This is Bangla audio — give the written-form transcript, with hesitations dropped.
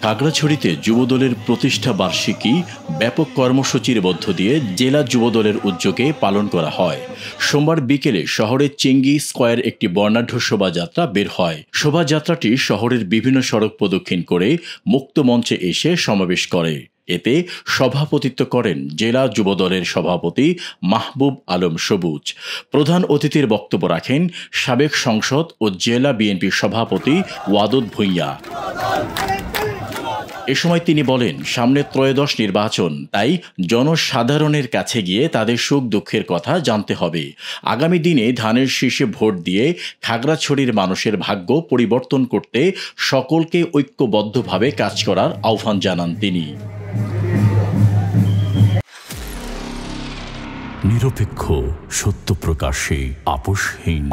খাগড়াছড়িতে যুবদলের প্রতিষ্ঠা বার্ষিকী ব্যাপক কর্মসূচির মধ্য দিয়ে জেলা যুবদলের উদ্যোগে পালন করা হয়। সোমবার বিকেলে শহরের চেঙ্গি স্কয়ার একটি বর্ণাঢ্য শোভাযাত্রা বের হয়। শোভাযাত্রাটি শহরের বিভিন্ন সড়ক প্রদক্ষিণ করে মুক্ত মঞ্চে এসে সমাবেশ করে। এতে সভাপতিত্ব করেন জেলা যুবদলের সভাপতি মাহবুব আলম সবুজ। প্রধান অতিথির বক্তব্য রাখেন সাবেক সংসদ ও জেলা বিএনপির সভাপতি ওয়াদুদ ভূঁইয়া। এ সময় তিনি বলেন, সামনে ত্রয়োদশ নির্বাচন, তাই জনসাধারণের কাছে গিয়ে তাদের সুখ দুঃখের কথা জানতে হবে। আগামী দিনে ধানের শীষে ভোট দিয়ে খাগড়াছড়ির মানুষের ভাগ্য পরিবর্তন করতে সকলকে ঐক্যবদ্ধভাবে কাজ করার আহ্বান জানান তিনি। নিরপেক্ষ, সত্য প্রকাশে আপোষহীন।